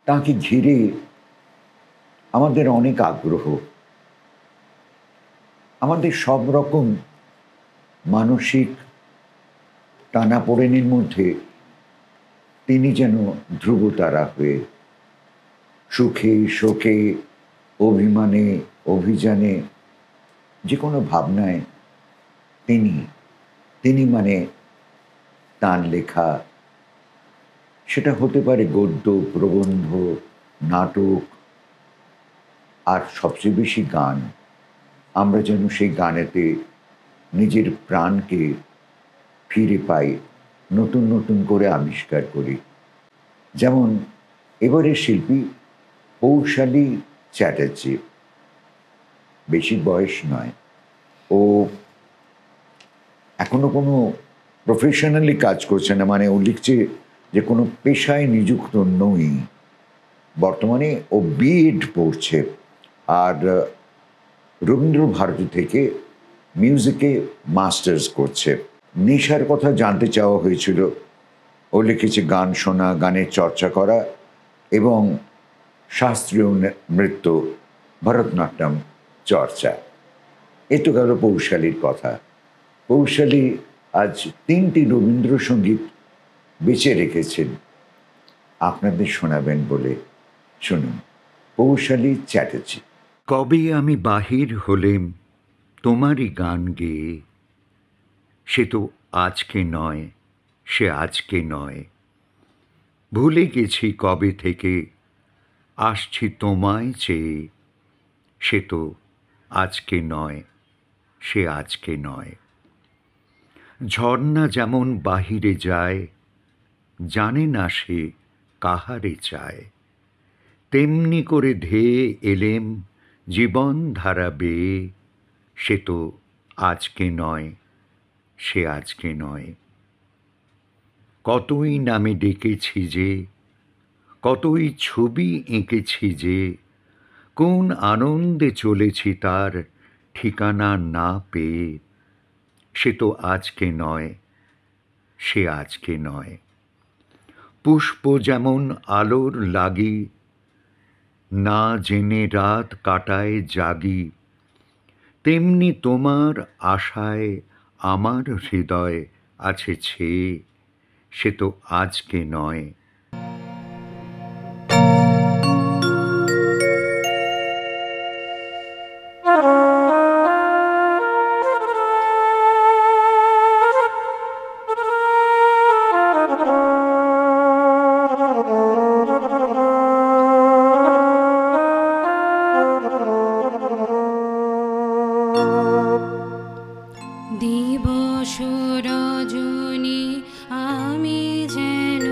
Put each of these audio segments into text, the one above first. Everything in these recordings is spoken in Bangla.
তাকে ঘিরে আমাদের অনেক আগ্রহ, আমাদের সব রকম মানসিক টানাপোড়েনের মধ্যে তিনি যেন ধ্রুবতারা হয়ে সুখে শোকে অভিমানে অভিযানে যে কোনো ভাবনায় তিনি তিনি মানে তাঁর লেখা, সেটা হতে পারে গদ্য, প্রবন্ধ, নাটক, আর সবচেয়ে বেশি গান। আমরা যেন সেই গানেতে নিজের প্রাণকে ফিরে পাই, নতুন নতুন করে আবিষ্কার করি। যেমন এবারের শিল্পী পৌশালী চ্যাটার্জি, বেশি বয়স নয়, ও এখনো কোনো প্রফেশনালি কাজ করছে না, মানে ও লিখছে যে কোনো পেশায় নিযুক্ত নই। বর্তমানে ও বিএড পড়ছে, আর রবীন্দ্র ভারতী থেকে মিউজিকে মাস্টার্স করছে। নেশার কথা জানতে চাওয়া হয়েছিল, ও লিখেছে গান শোনা, গানের চর্চা করা এবং শাস্ত্রীয় নৃত্য, ভরতনাট্যম চর্চা। এ তো গেল পৌশালীর কথা। পৌশালী আজ 3টি রবীন্দ্রসঙ্গীত বেঁচে রেখেছেন, আপনাদের শোনাবেন বলে। শুনুন, পৌশালী চ্যাটার্জি। কবে আমি বাহির হলেম তোমারই গান গেয়ে, সে তো আজকে নয়, সে আজকে নয়। ভুলে গেছি কবে থেকে আসছি তোমায় চেয়ে, সে তো আজকে নয়, সে আজকে নয়। ঝর্ণা যেমন বাহিরে যায়, জানে না সে কাহারে চায়, তেমনি করে ধেয়ে এলেম জীবন ধারা বেয়ে, সে তো আজকে নয়, সে আজকে নয়। কতই নামে ডেকেছি যে, কতই ছবি এঁকেছি যে, কোন আনন্দে চলেছি তার ঠিকানা না পেয়ে, সে তো আজকে নয়, সে আজকে নয়। পুষ্প যেমন আলোর লাগি, না জেনে রাত কাটায় জাগি, তেমনি তোমার আশায় আমার হৃদয় আছে ছেয়ে, সে তো আজকে নয়। দিবস রজনী আমি যেন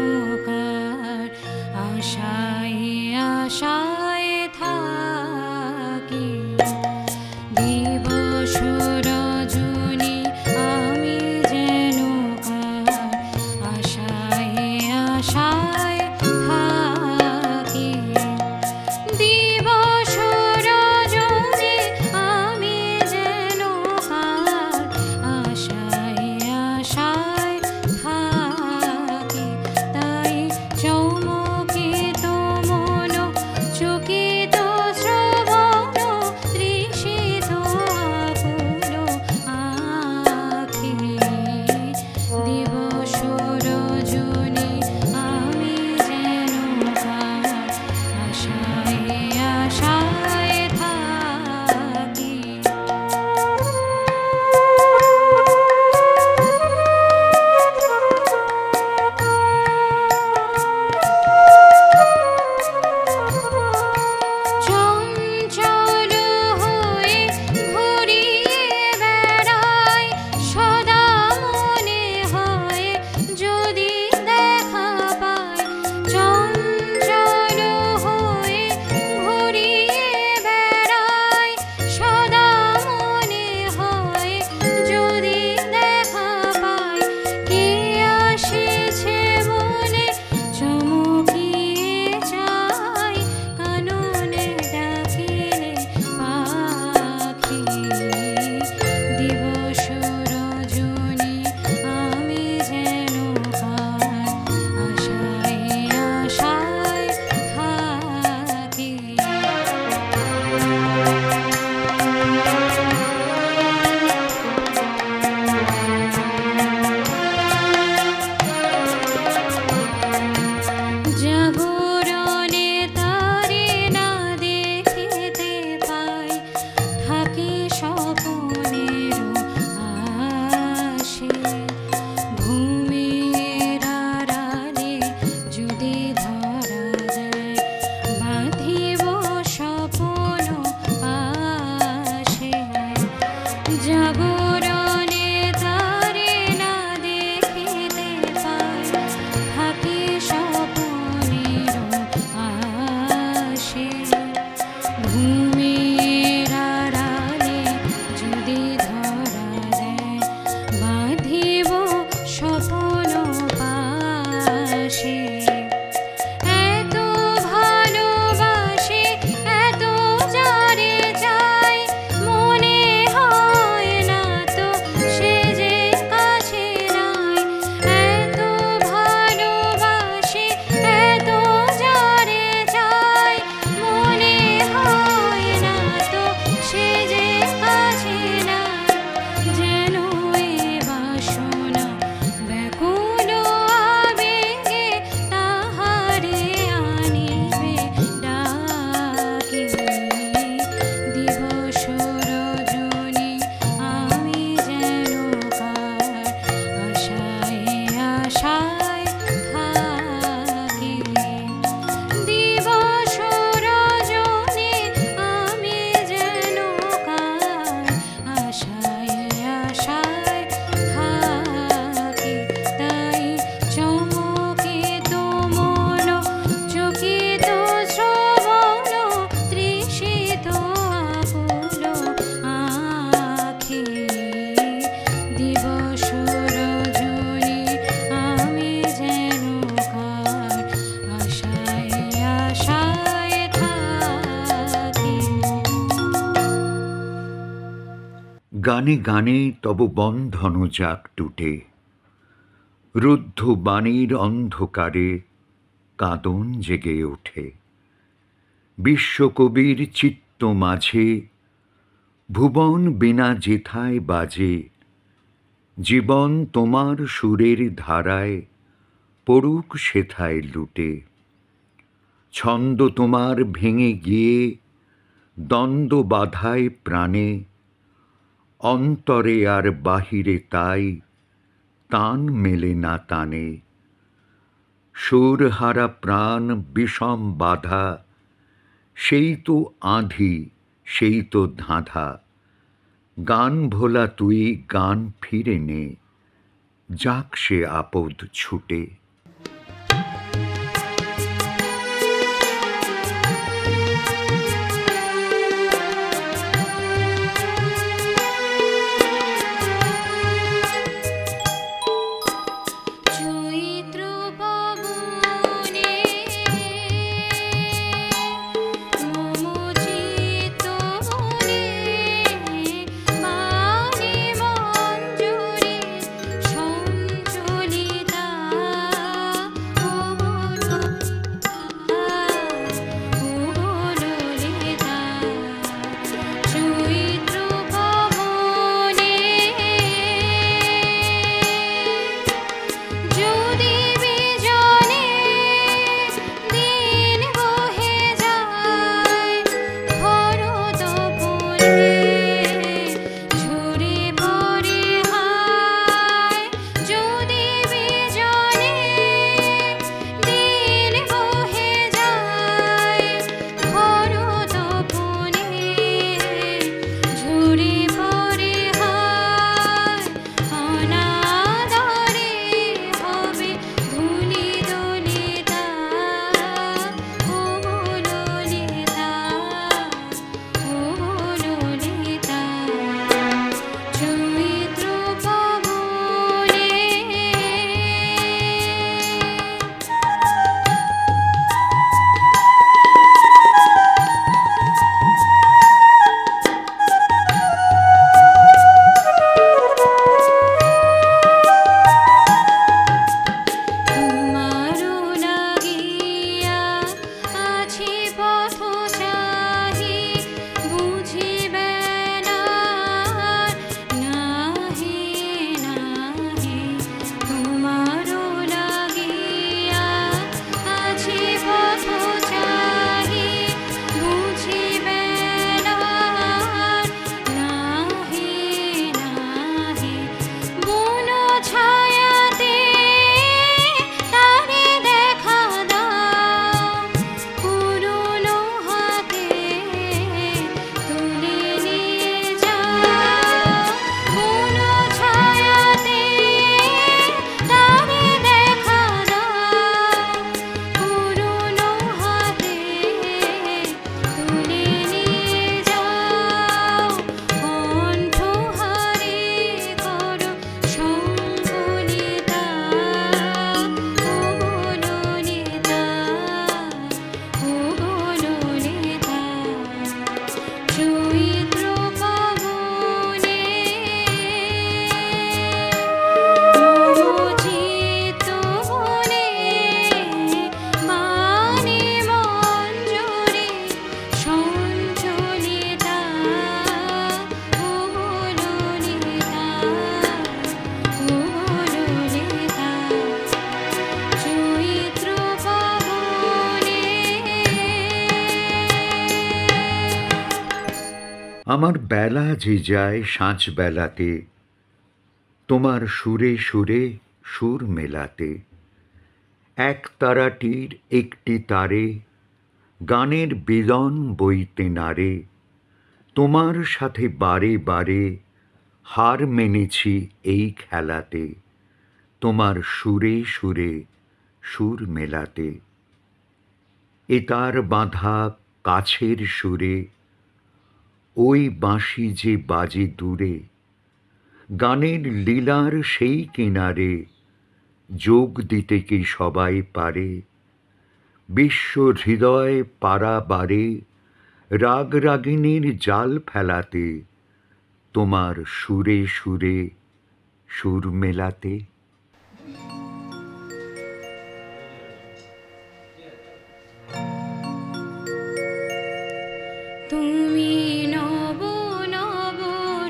গানে গানে তব বন্ধন যাক টুটে, রুদ্ধ বাণীর অন্ধকারে কাঁদন জেগে ওঠে। বিশ্বকবির চিত্ত মাঝে ভুবন বিনা যেথায় বাজে, জীবন তোমার সুরের ধারায় পড়ুক সেথায় লুটে। ছন্দ তোমার ভেঙে গিয়ে দ্বন্দ্ব বাধায় প্রাণে, অন্তরে আর বাহিরে তাই তান মেলে না তানে। সুরহারা প্রাণ বিষম বাধা, সেই তো আঁধি সেই তো ধাঁধা। গান ভোলা তুই গান ফিরে নে, যাক সে আপদ ছুটে। আমার বেলা যে যায় সাঁঝ বেলাতে, তোমার সুরে সুরে সুর মেলাতে। এক তারাটির একটি তারে গানের বিলন বইতে নারে, তোমার সাথে বারে বারে হার মেনেছি এই খেলাতে, তোমার সুরে সুরে সুর মেলাতে। এ তার বাঁধা কাছের সুরে ওই বাঁশি যে বাজে দূরে, গানের লীলার সেই কিনারে যোগ দিতে কি সবাই পারে। বিশ্ব হৃদয় পারাবারে রাগ রাগিনীর জাল ফেলাতে, তোমার সুরে সুরে সুর মেলাতে। তুমি নব নব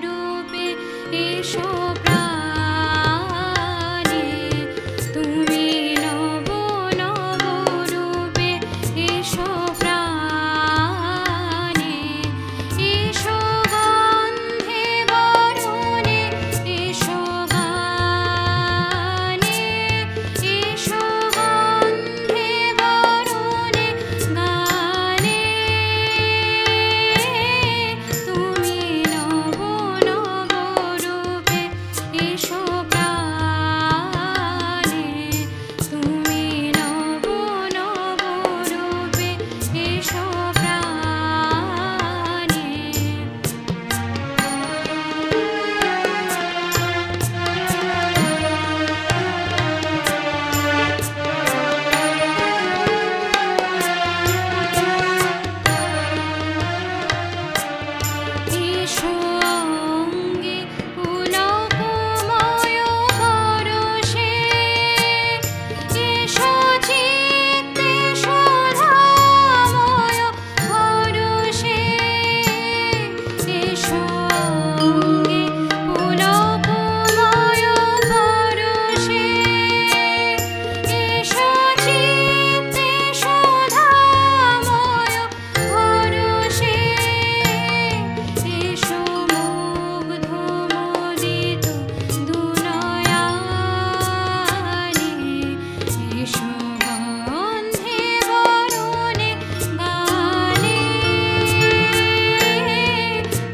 রূপে এসো প্রাণে, তুমি নব নব রূপে এসো প্রাণে, এসো গন্ধে বরণে, এসো গানে, এসো গন্ধে বরণে গানে, তুমি নব নব রূপে এসো প্রাণে, তুমি নব নব রূপে এসো প্রাণে। এসো অঙ্গে পুলকময় পরশে, এসো চিত্তে সুধাময় পরশে, এসো অঙ্গে পুলকময় পরশে, এসো চিত্তে সুধাময় পরশে, এসো মুগ্ধ মোদিত দুনয়নে, এসো গন্ধে বরণে গানে,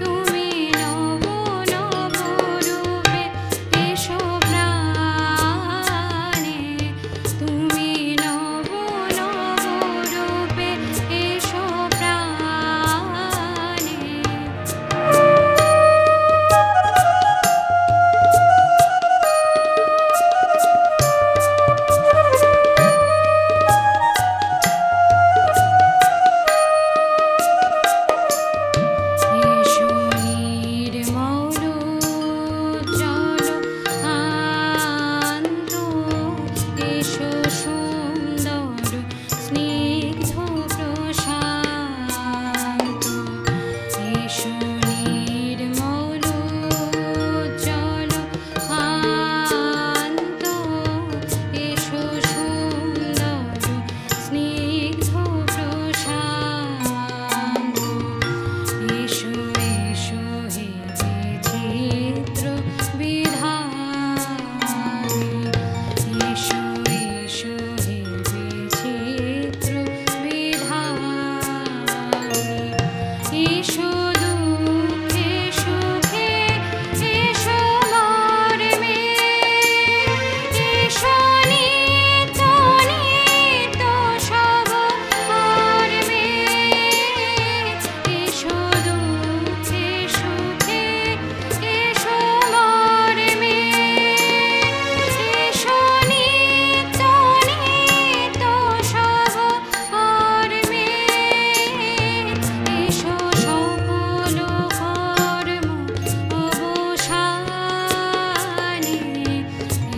তুমি নব নব রূপে এসো প্রাণে, তুমি নব নব রূপে এসো প্রাণে। এসো নির্মল জল আন্ত, এসো সুন্দর স্নিগ্ধ প্রশান্ত, এসো নির্মল জল আন্ত, এসো সুন্দর স্নিগ্ধ প্রশান্ত, এসো এসো হে বিচিত্র বিধানে, এসো এসো হে বিচিত্র বিধানে, এসো দুঃখে সুখে এসো মর্মে, এসো নিত্য নিত্য সব কর্মে, এসো দুঃখে সুখে এসো মর্মে, এসো নিত্য নিত্য সব কর্মে, এসো সকল কর্ম অবসানে,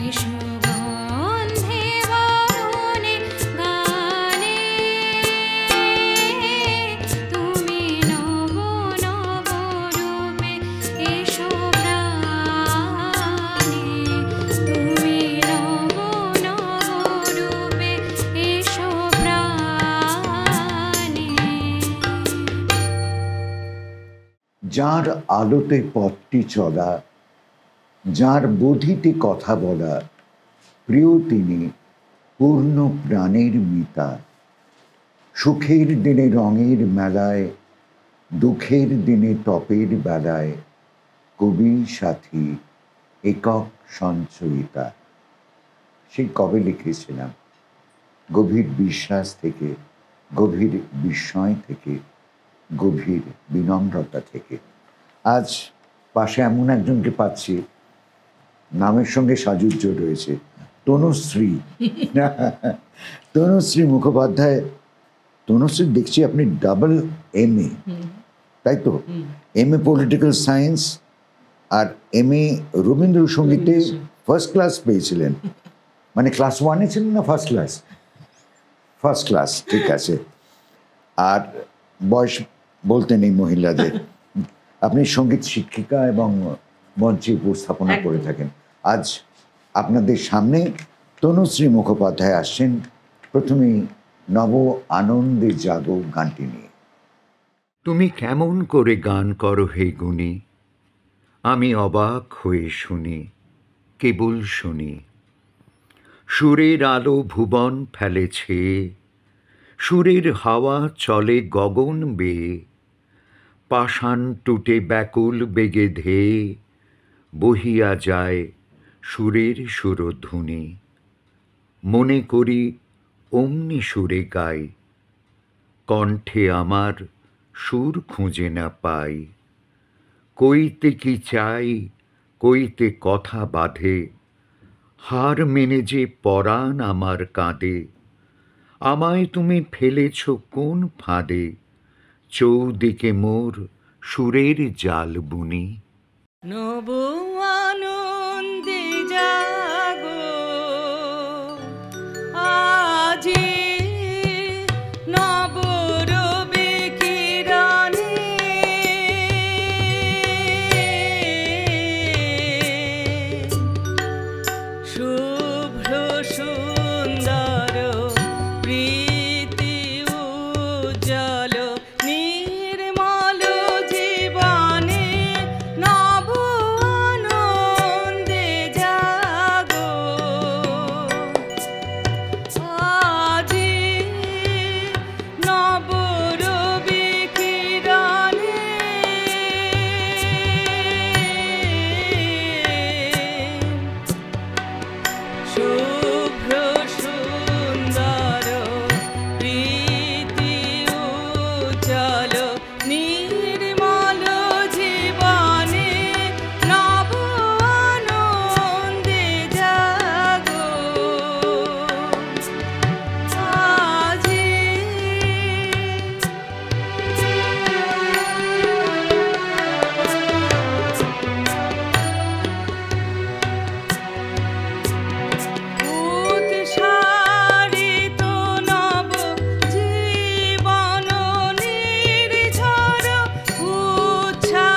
এসো গন্ধে বরণে গানে, তুমি নব নব রূপে এসো প্রাণে, তুমি নব নব রূপে এসো প্রাণে। যার আলোতে পথটি চলা, যার বোধিতে কথা বলা, প্রিয় তিনি পূর্ণ প্রাণের মিতা। সুখের দিনে রঙের মেলায়, দুঃখের দিনে তপের বেলায়, কবি সাথী একক সঞ্চয়িতা। সেই কবে লিখেছিলাম, গভীর বিশ্বাস থেকে, গভীর বিস্ময় থেকে, গভীর বিনম্রতা থেকে। আজ পাশে এমন একজনকে পাচ্ছি, নামের সঙ্গে সাজুজ্য রয়েছে, তনুশ্রী। তনুশ্রী মুখোপাধ্যায়। তনুশ্রী, দেখছি আপনি ডাবল MA, তাই তো? MA পলিটিক্যাল সায়েন্স আর এমএ রবীন্দ্রসঙ্গীতে ফার্স্ট ক্লাস পেয়েছিলেন, মানে ক্লাস 1-এ ছিলেন না ফার্স্ট ক্লাস? ফার্স্ট ক্লাস, ঠিক আছে। আর বয়স বলতে নেই মহিলাদের। আপনি সঙ্গীত শিক্ষিকা এবং মঞ্চে উপস্থাপনা করে থাকেন। আজ আপনাদের সামনে তনুশ্রী মুখোপাধ্যায় আসছেন প্রথমেই নব আনন্দে জাগো গানটি নিয়ে। তুমি কেমন করে গান করো হে গুণী, আমি অবাক হয়ে শুনি, কেবল শুনি। সুরের আলো ভুবন ফেলেছে, সুরের হাওয়া চলে গগন বেয়ে, পাষাণ টুটে ব্যাকুল বেগে ধেয়ে বহিয়া যায় সুরের সুরধ্বনি। মনে করি অমনি সুরে গাই, কণ্ঠে আমার সুর খুঁজে না পাই। কইতে কি চাই, কইতে কথা বাঁধে, হার মেনে যে পরাণ আমার কাঁদে। আমায় তুমি ফেলেছ কোন ফাঁদে, চৌদিকে মোর সুরের জাল বুনি। নব আনন্দে জাগো আজি, নব রবি কিরণে শুভ্র সুন্দর প্রীতি উজ্জ্বল নির্মল জীবনে, নব আনন্দে জাগো আজি, নব রবি কিরণে শুভ্র সুন্দর প্রীতি উজ্জ্বল নির্মল জীবনে, নব আনন্দে জাগো আজি। উৎসারিত নব জীবন নির্ঝর, উচ্ছ্বাসিত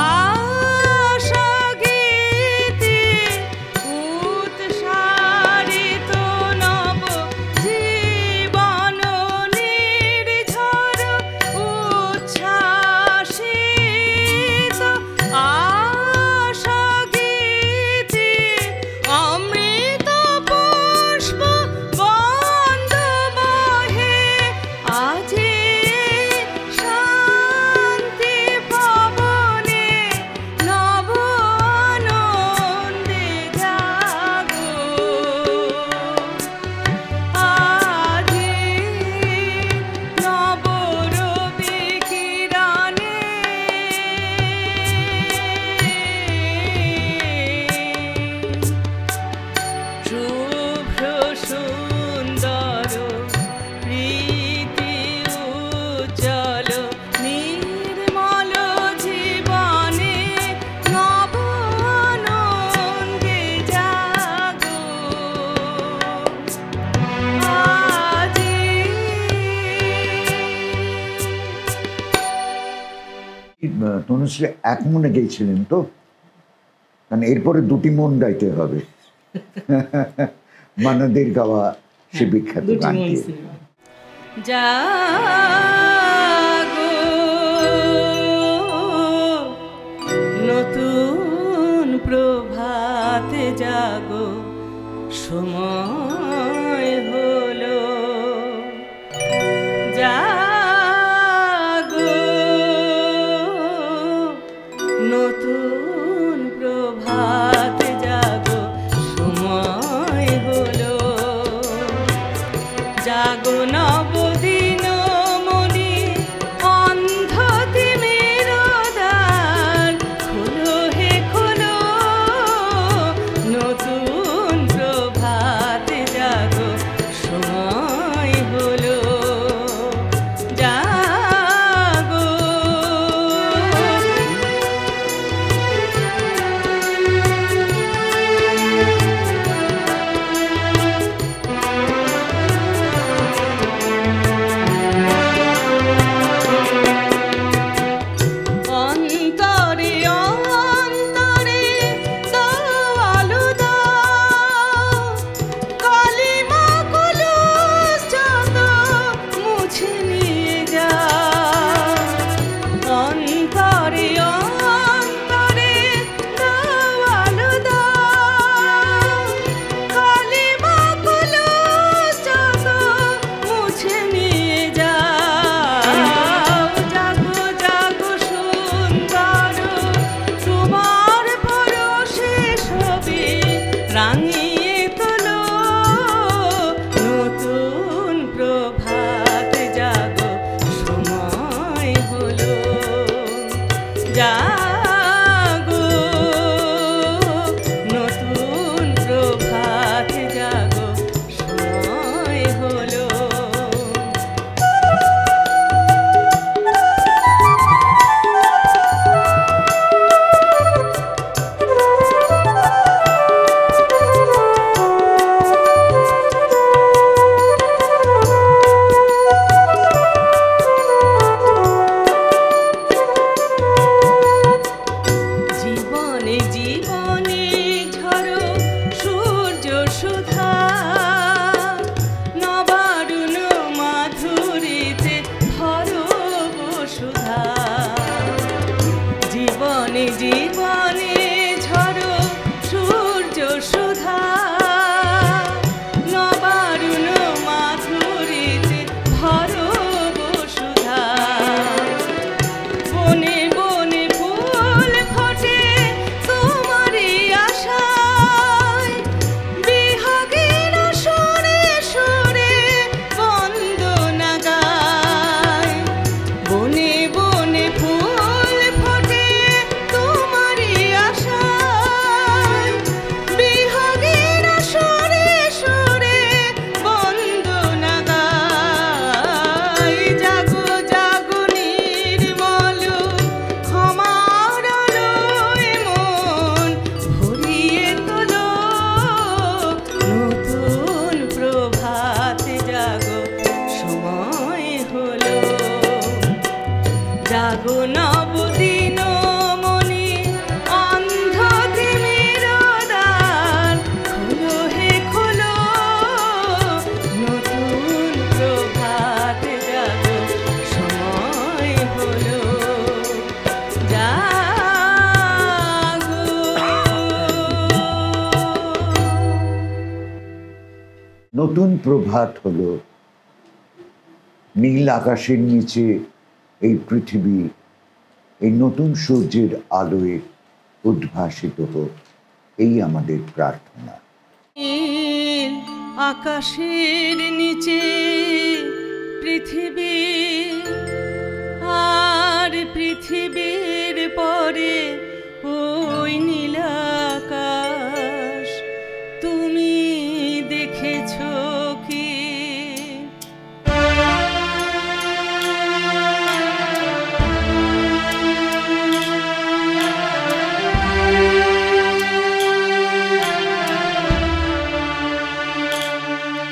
আশা গীতি। উৎসারিত নব জীবন নির্ঝর, উচ্ছ্বাসিত আশা গীতি। অমৃত পুষ্প বন্ধ বহে আজি, শান্তি পবনে নব আনন্দে জাগো আজি, নব রবি কিরণে শুভ্র সুন্দর প্রীতি উজ্জ্বল নির্মল জীবনে, নব আনন্দে জাগো আজি। তনুশ্রী এক মনে গেয়েছিলেন তো, কারণ এরপরে দুটি মন গাইতে হবে। মানাদের গাওয়া সে বিখ্যাত গান জাগো নতুন প্রভাতে জাগো, সময় হলো জাগো নতুন প্রভাতে জাগো, সময় হলো জাগো নবদিন মনি, অন্ধ তিমির দ্বার খোলো হে খোলো, নতুন প্রভাতে জাগো, সময় হলো জাগো নতুন প্রভাত হলো, নীল আকাশের নিচে এই পৃথিবী এই নতুন সূর্যের আলোয় উদ্ভাসিত হোক, এই আমাদের প্রার্থনা। নীল আকাশের নিচে পৃথিবী, আর পৃথিবীর পরে ওই নীল আকাশ, তুমি দেখেছো কি?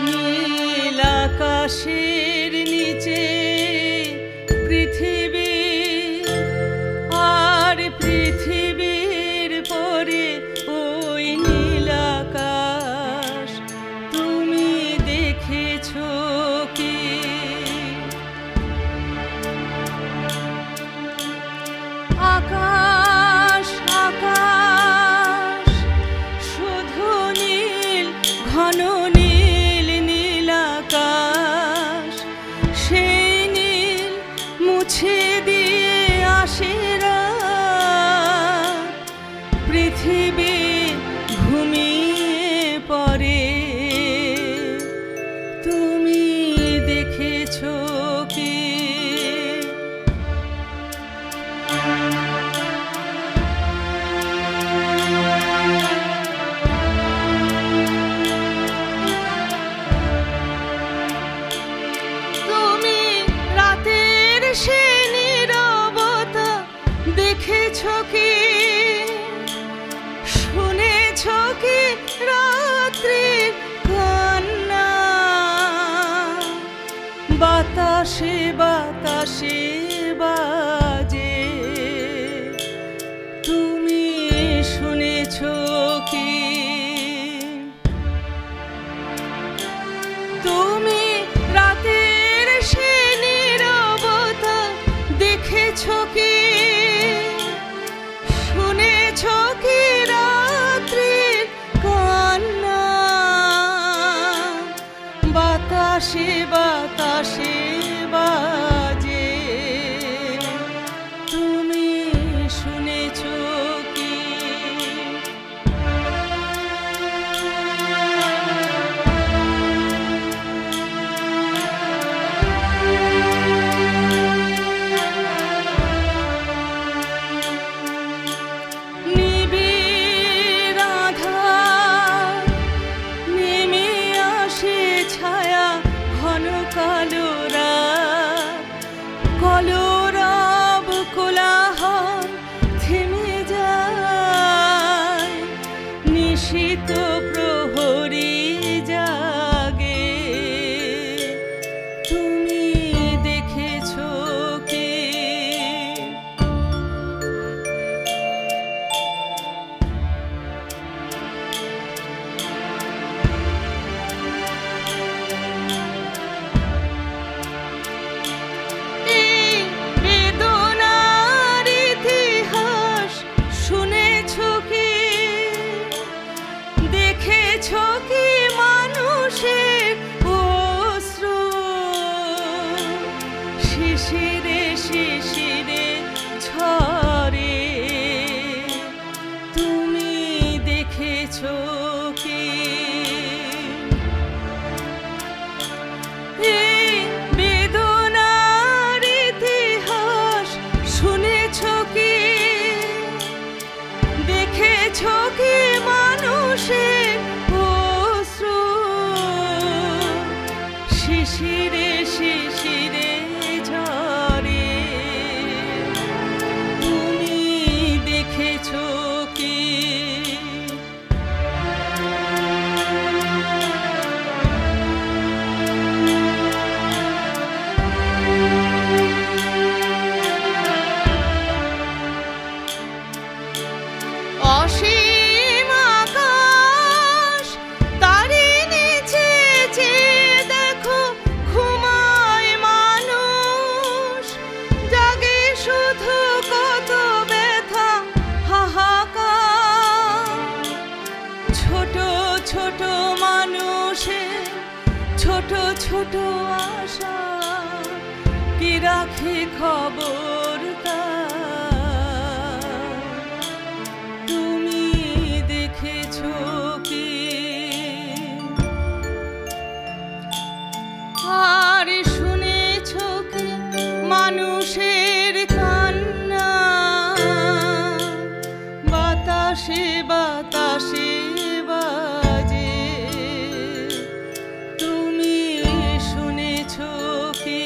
নীল আকাশের নিচে পৃথিবী, আর পৃথিবীর পরে ওই নীল আকাশ, তুমি দেখেছো কি? আকাশ আকাশ শুধু নীল, ঘন নীল, নীল আকাশ, সেই নীল মুছে দিয়ে আসে রাত, পৃথিবী ঘুমিয়ে পড়ে, তুমি দেখেছো কি? তুমি রাতের সে নীরবতা দেখেছো কি? শুনেছো কি রাত্রির কান্না? বাতাসে বাতাসে বাজে, তুমি শুনেছো কি? তুমি রাতের সে নীরবতা দেখেছো কি? শুনেছো কি রাত্রির কান্না? বাতাসে বাতাসে বাজে, তুমি শুনেছো কি? নিবিড় আঁধার নেমে আসে ছায়া, ঘন কালো রাত, কলরব কোলাহল থেমে যায়, নিশীত প্রহরী জাগে, তুমি দেখেছো কি? এই বেদনার ইতিহাস শুনেছো কি? দেখেছো কি মানুষের অশ্রু, শিশিরে শিশিরে ঝরে, তুমি দেখেছো কি? এই বেদনার ইতিহাস শুনেছো কি? দেখেছো কি মানুষের অশ্রু, শিশিরে শিশিরে ঝরে, তুমি দেখেছো কি? অসীম আকাশ, তারই নিচে চেয়ে দেখো ঘুমায় মানুষ, জাগে শুধু কত ব্যথা হাহাকার, ছোট ছোট মানুষের ছোট ছোট আশা কি রাখি খবর তার? তুমি দেখেছো কি আর শুনেছো কি মানুষের কান্না বাতাসে বাতাসে বাজে? তুমি শুনেছো কি?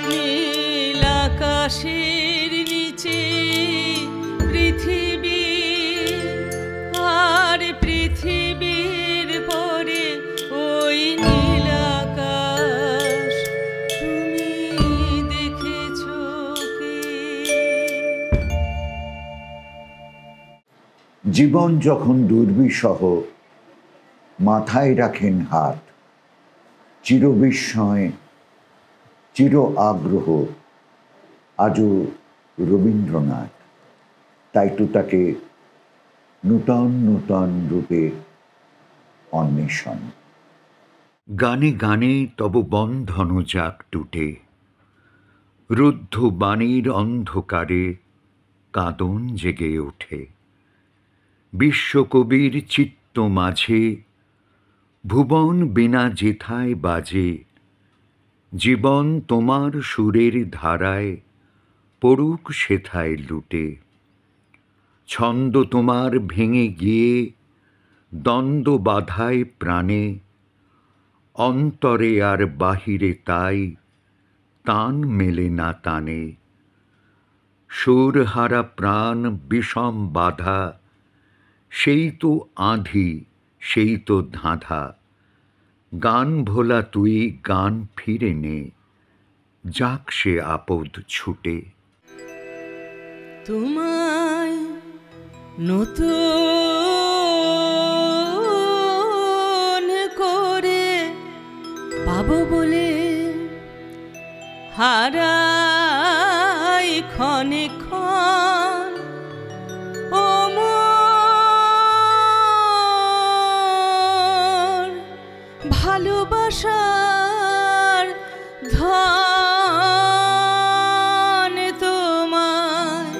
নীল আকাশের নিচে পৃথিবী আর পৃথিবীর পরে ওই নীল আকাশ। তুমি দেখেছো কি? জীবন যখন দুর্বিষহ মাথায় রাখেন হাত, চির বিস্ময় চির আগ্রহ আজও রবীন্দ্রনাথ। তাই তো তাকে নূতন নূতন রূপে অন্বেষণ। গানে গানে তব বন্ধন যাক টুটে, রুদ্ধ বাণীর অন্ধকারে কাঁদন জেগে ওঠে। বিশ্বকবির চিত্ত মাঝে ভুবন বিনা যেথায় বাজে, জীবন তোমার সুরের ধারায় পড়ুক সেথায় লুটে। ছন্দ তোমার ভেঙে গিয়ে দ্বন্দ্ব বাধায় প্রাণে, অন্তরে আর বাহিরে তাই তান মেলে না তানে। সুরহারা প্রাণ বিষম বাধা, সেই তো আঁধি সেই তো ধাঁধা। গান ভোলা তুই গান ফিরে নে, যাক সে আপদ ছুটে। তোমায় নতুন করে পাবো বলে হারাই ক্ষণে ক্ষণ ও মোর ভালোবাসার ধন। তোমায়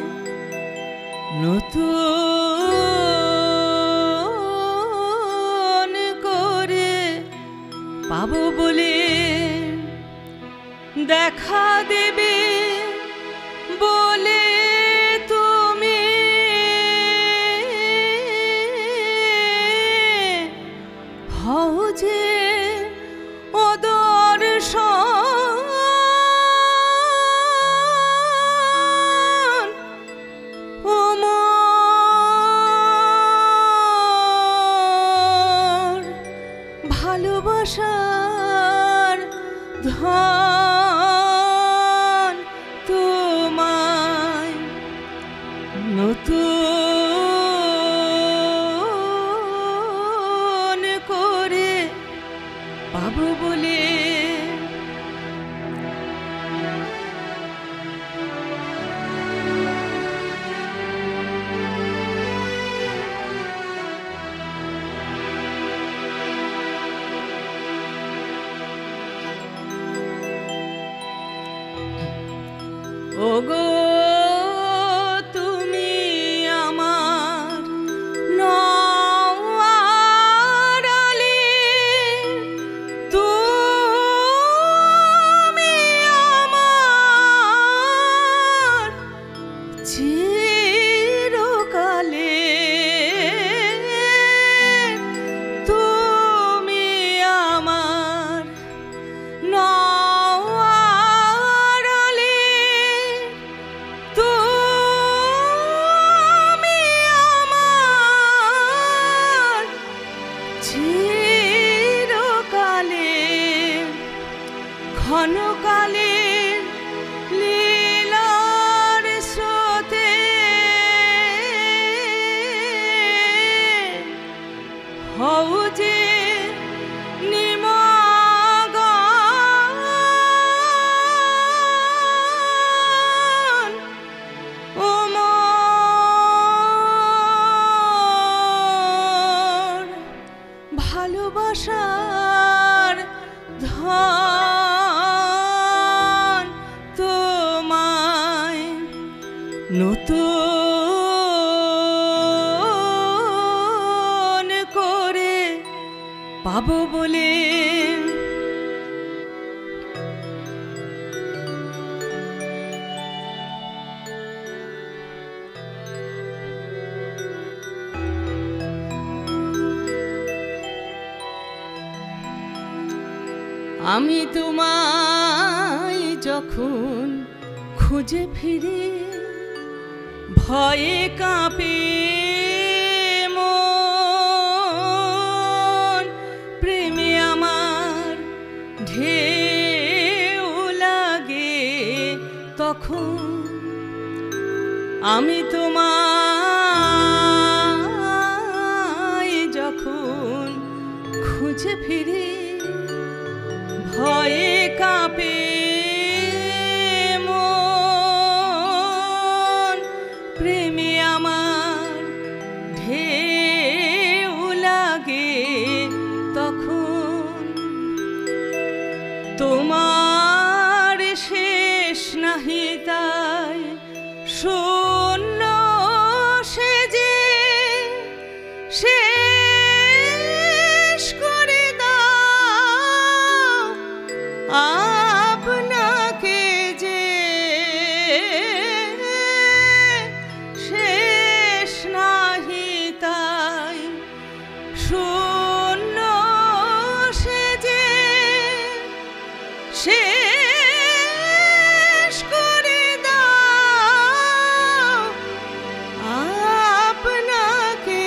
নতুন করে পাবো বলে দেখা দেবে বলে তুমি হও যে অদর্শন ও মোর ভালোবাসার ধন। তোমায় নতুন করে পাবো বলে ওগো তুমি আমার নওয়ারালে, তুমি আমার চিরকালে, তুমি আমার নওয়ারালে, তুমি আমার চিরকালে, ক্ষণকালে লীলার স্রোতে হও যে নিমগ্ন। ভালোবাসার ধন তোমায় নতুন করে পাবো বলে আমি তোমায় যখন খুঁজে ফিরি ভয়ে কাঁপে মন, প্রেমে আমার ঢেউ লাগে তখন। আমি তোমায় যখন খুঁজে ফিরি ভয়ে কাঁপে মন, প্রেমে আমার ঢেউ লাগে তখন। তোমার শেষ নাহি তাই শূন্য সে যে শেষ করে দাও আপনাকে যে শেষ নাহি তাই শূন্য সে যে শেষ করে দাও আপনাকে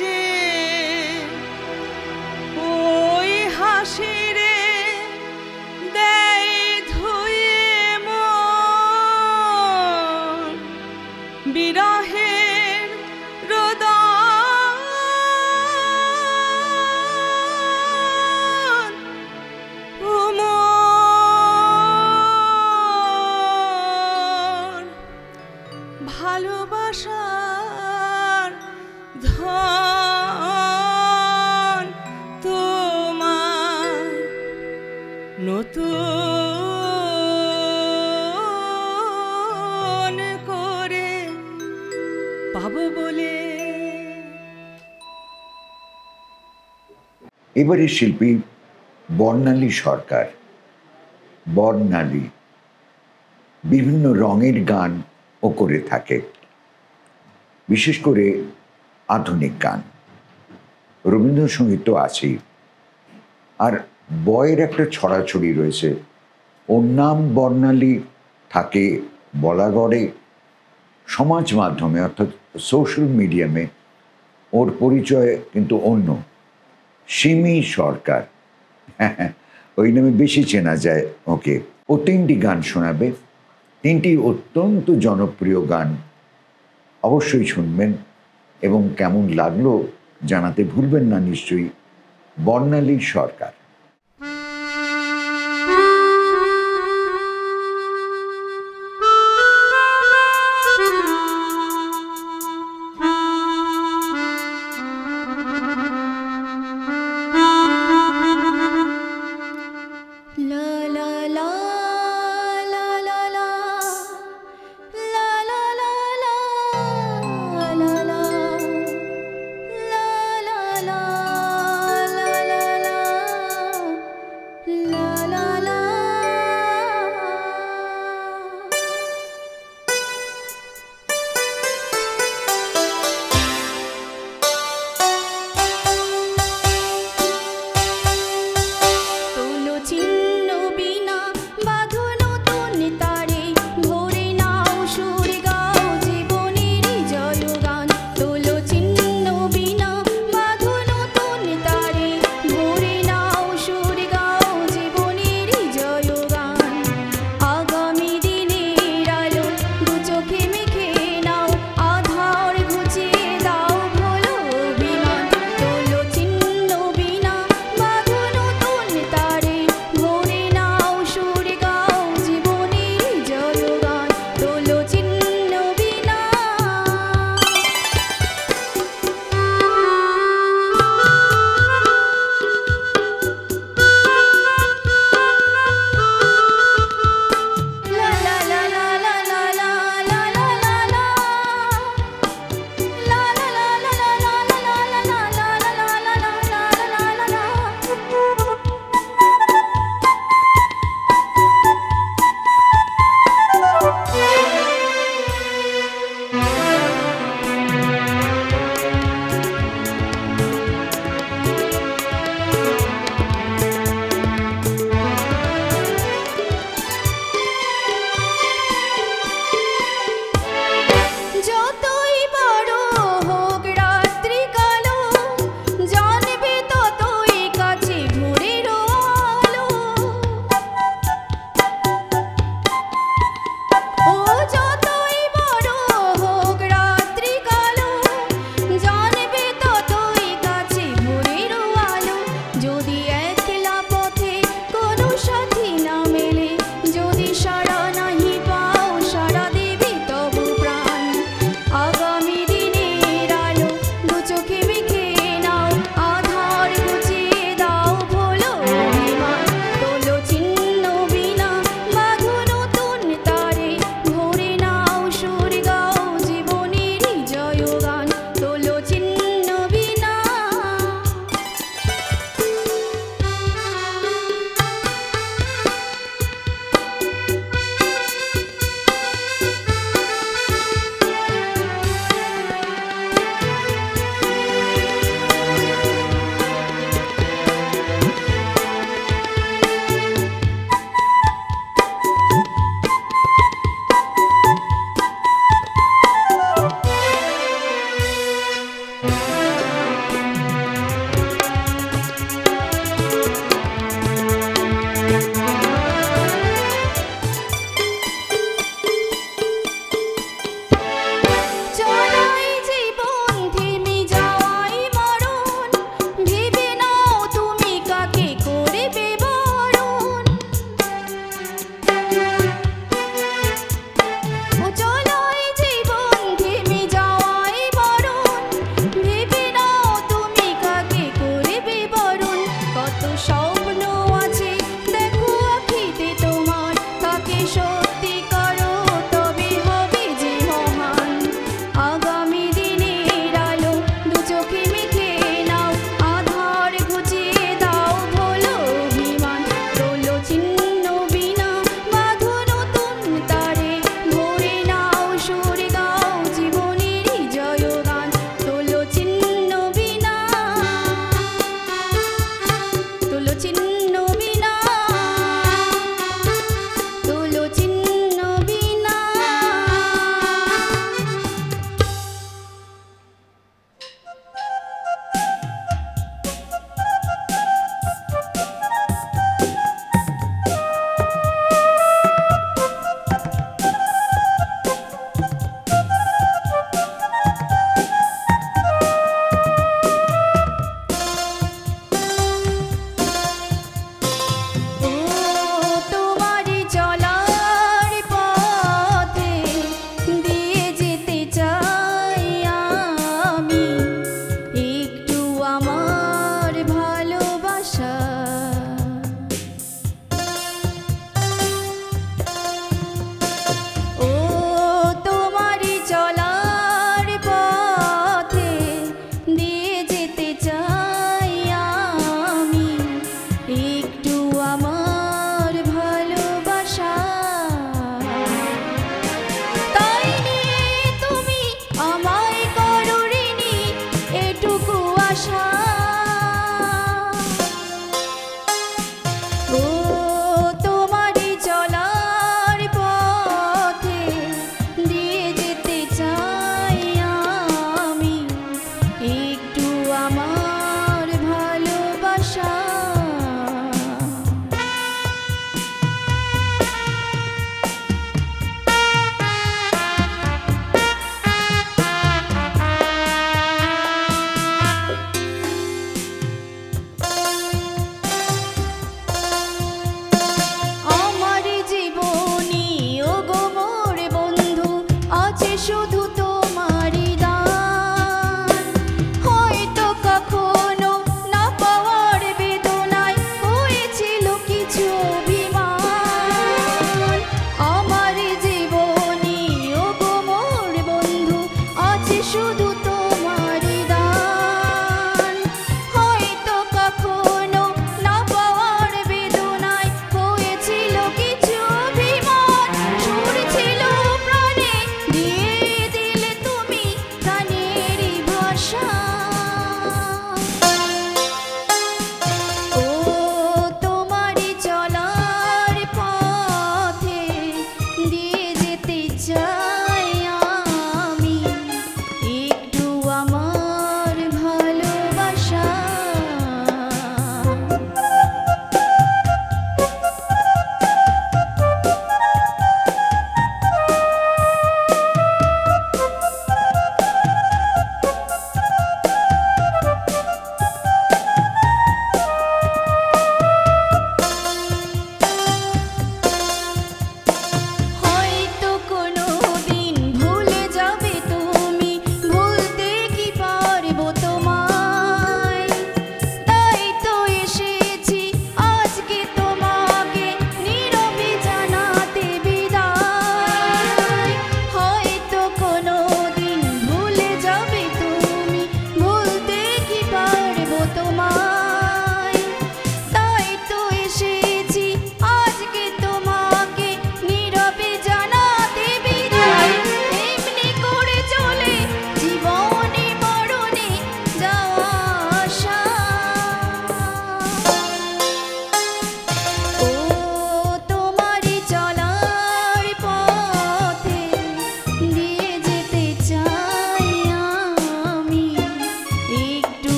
যে। ওই হাসিরে দেয় ধুয়ে মন, বিরহের রোদন ও মন, ভালোবাসার ধন তোমায় নতুন করে পাবো বলে। এবারে শিল্পী বর্ণালী সরকার। বর্ণালী বিভিন্ন রঙের গান ও করে থাকে, বিশেষ করে আধুনিক গান। রবীন্দ্রসঙ্গীত তো আছেই, আর বয়ের একটা ছড়াছড়ি রয়েছে। ওর নাম বর্ণালী থাকে বলাগড়ে, সমাজ মাধ্যমে অর্থাৎ সোশ্যাল মিডিয়ামে ওর পরিচয় কিন্তু অন্য, সিমি সরকার। ওই নামে বেশি চেনা যায় ওকে। ও 3টি গান শোনাবে, 3টি অত্যন্ত জনপ্রিয় গান। অবশ্যই শুনবেন এবং কেমন লাগলো জানাতে ভুলবেন না নিশ্চয়ই। বর্ণালী সরকার। La la la la la la la la la la la la la la la la la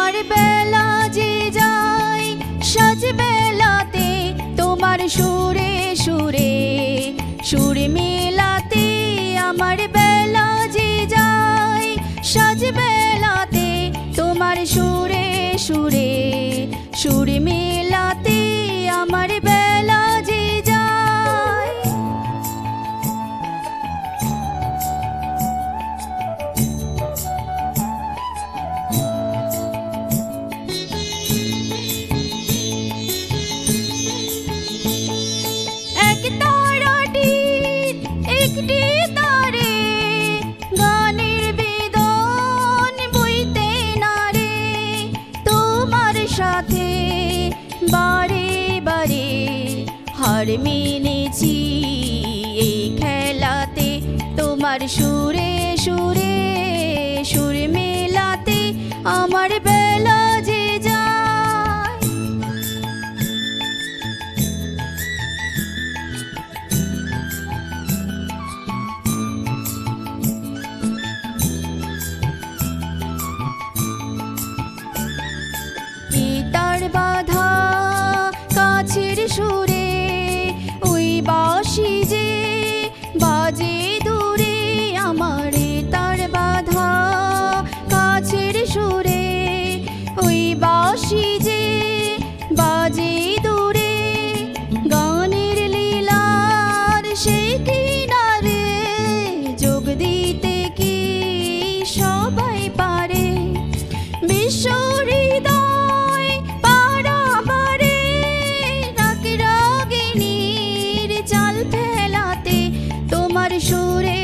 আমার বেলা যে যায় সাজ বেলাতে তোমার সুরে সুরে সুর মেলাতে আমার বেলা যে যায় সাজ বেলাতে তোমার সুরে সুরে সুর মেলাতে আমার বেলা যে যায়। এক তারাটির একটি তারে গানের বেদন বইতে নারে তোমার সাথে বারে বারে হার মেনেছি এই খেলাতে তোমার সুরে সুরে সুর মেলাতে আমার বেলা যে যায়। তার বাধা কাছের সুরে ওই বাঁশি যে বাজে দূরে আমার তার বাধা কাছের সুরে ওই বাঁশি যে বাজে দূরে গানের লীলার সেই কিনারে যোগ দিতে কি সবাই পারে বিশ্ব হৃদয় পারাবারে রাগ রাগিনীর জাল ফেলাতে তোমার সুরে